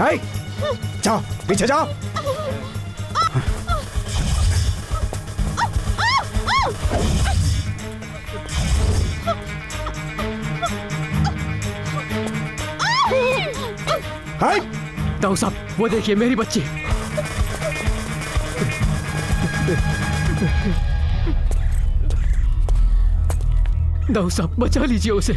है? जाओ पीछे जाओ। है? दाऊ साहब, वो देखिए मेरी बच्ची। दाऊ साहब, बचा लीजिए उसे।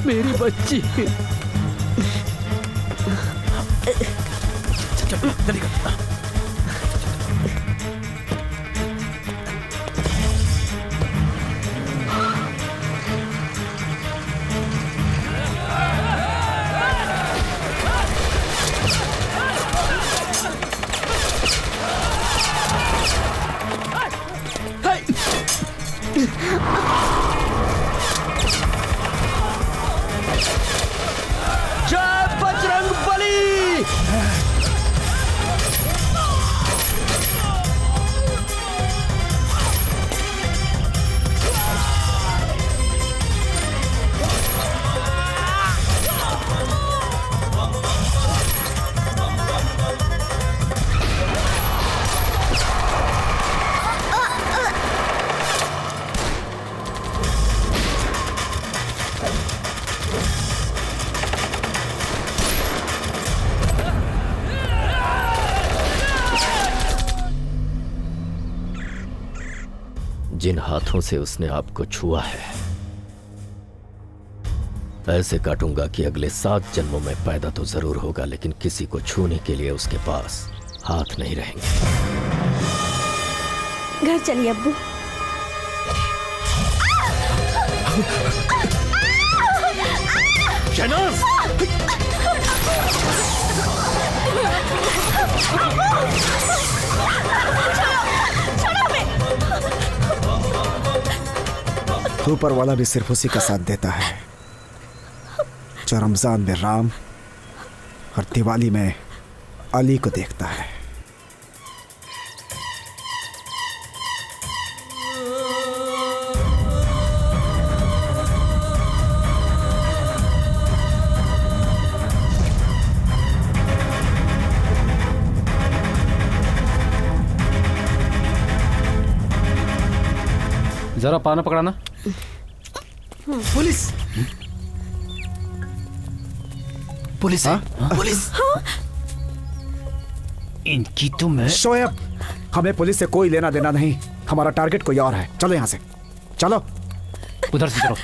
मेरी बच्ची। जय बजरंग बली। जिन हाथों से उसने आपको छुआ है, ऐसे काटूंगा कि अगले 7 जन्मों में पैदा तो जरूर होगा, लेकिन किसी को छूने के लिए उसके पास हाथ नहीं रहेंगे। घर चलिए अब्बू। शहनाज, ऊपर वाला भी सिर्फ उसी का साथ देता है जो रमजान में राम और दिवाली में अली को देखता है। जरा पाना पकड़ाना। पुलिस, पुलिस है, पुलिस। इनकी तो मैं। शोएब, हमें पुलिस से कोई लेना देना नहीं, हमारा टारगेट कोई और है। चलो यहाँ से, चलो। उधर से चलो।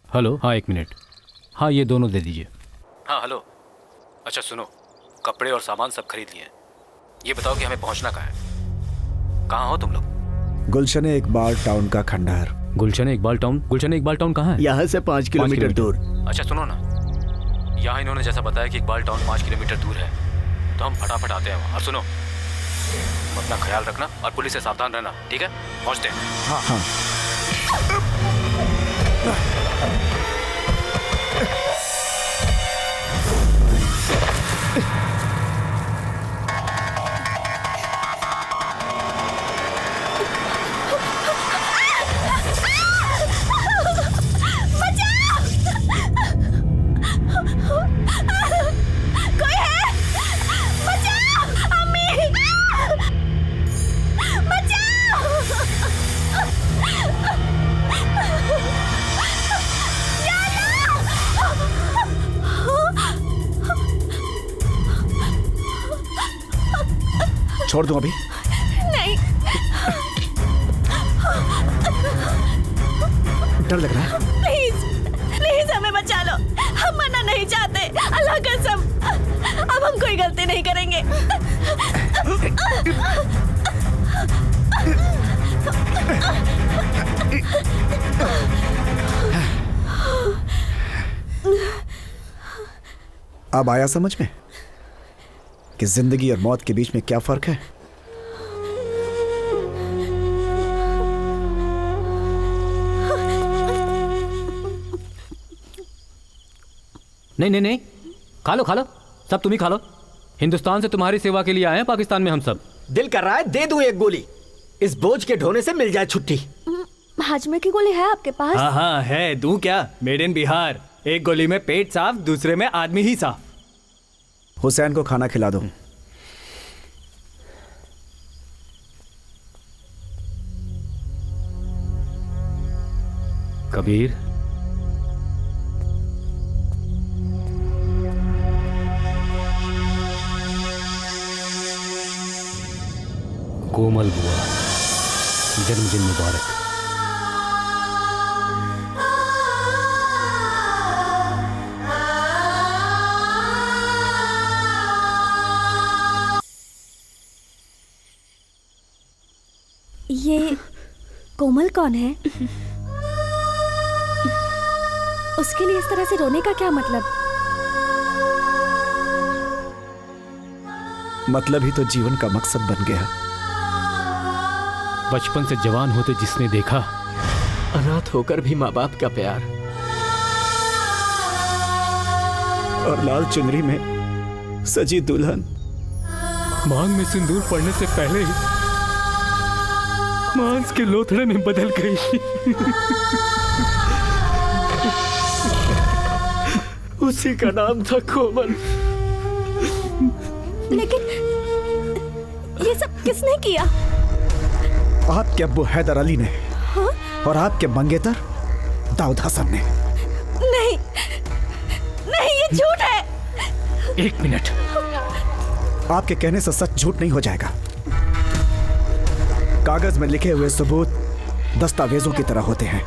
हेलो, हाँ 1 मिनट। हाँ ये दोनों दे दीजिए। हाँ हेलो। अच्छा सुनो, कपड़े और सामान सब खरीद लिए। ये बताओ कि हमें पहुंचना कहाँ है? कहाँ हो तुम लोग? गुलशन इकबाल टाउन का खंडहर। गुलशन इकबाल टाउन? गुलशन इकबाल टाउन कहाँ है? यहाँ से 5 किलोमीटर दूर। अच्छा सुनो ना, यहाँ इन्होंने जैसा बताया कि इकबाल टाउन 5 किलोमीटर दूर है, तो हम फटाफट आते हैं वहाँ। और सुनो, तुम अपना ख्याल रखना और पुलिस से सावधान रहना, ठीक है? पहुँचते हैं। हाँ हाँ। छोड़ दूं अभी? नहीं। डर लग रहा है? प्लीज प्लीज हमें बचा लो, हम मरना नहीं चाहते, अल्लाह कसम। अब हम कोई गलती नहीं करेंगे। अब आया समझ में कि जिंदगी और मौत के बीच में क्या फर्क है? नहीं नहीं नहीं, खा लो खा लो, सब तुम ही खा लो। हिंदुस्तान से तुम्हारी सेवा के लिए आए हैं पाकिस्तान में हम सब। दिल कर रहा है दे दूं एक गोली, इस बोझ के ढोने से मिल जाए छुट्टी। हाजमे की गोली है आपके पास? हाँ हाँ है, दूं क्या? Made in Bihar. एक गोली में पेट साफ, दूसरे में आदमी ही साफ। हुसैन को खाना खिला दो। कबीर, कोमल बुआ, जन्मदिन मुबारक। ये कोमल कौन है? उसके लिए इस तरह से रोने का क्या मतलब? मतलब ही तो जीवन का मकसद बन गया। बचपन से जवान होते जिसने देखा, अनाथ होकर भी माँ बाप का प्यार, और लाल चुनरी में सजी दुल्हन मांग में सिंदूर पड़ने से पहले ही मांस के लोथड़े में बदल गई। उसी का नाम था कोमल। लेकिन ये सब किसने किया? आपके अब्बू हैदर अली ने। हाँ? और आपके मंगेतर दाऊद हसन ने। नहीं नहीं, ये झूठ है। एक मिनट, आपके कहने से सच झूठ नहीं हो जाएगा। कागज में लिखे हुए सबूत दस्तावेजों की तरह होते हैं,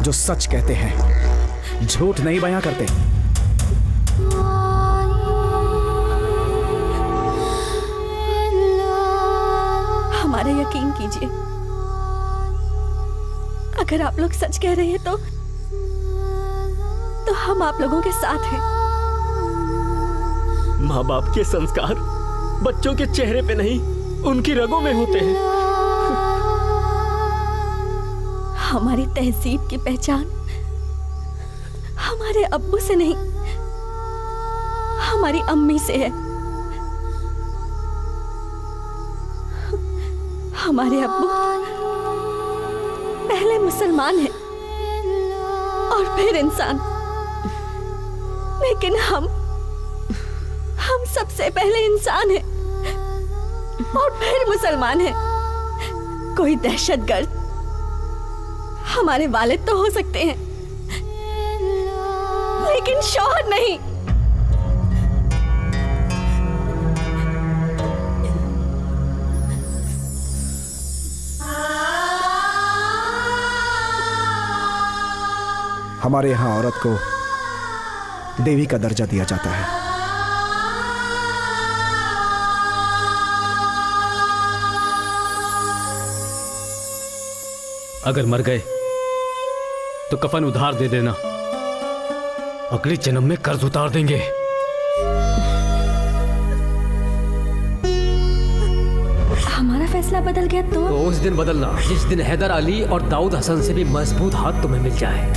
जो सच कहते हैं, झूठ नहीं बयां करते। हमारा यकीन कीजिए, अगर आप लोग सच कह रहे हैं तो हम आप लोगों के साथ हैं। माँ बाप के संस्कार बच्चों के चेहरे पे नहीं, उनकी रगों में होते हैं। हमारी तहजीब की पहचान हमारे अब्बू से नहीं, हमारी अम्मी से है। हमारे अब्बू पहले मुसलमान हैं और फिर इंसान, लेकिन हम सबसे पहले इंसान हैं और फिर मुसलमान हैं। कोई दहशतगर्द हमारे वालिद तो हो सकते हैं, लेकिन शौहर नहीं। हमारे यहाँ औरत को देवी का दर्जा दिया जाता है। अगर मर गए तो कफन उधार दे देना, अगले जन्म में कर्ज उतार देंगे। हमारा फैसला बदल गया तो उस दिन बदलना जिस दिन हैदर अली और दाऊद हसन से भी मजबूत हाथ तुम्हें मिल जाए।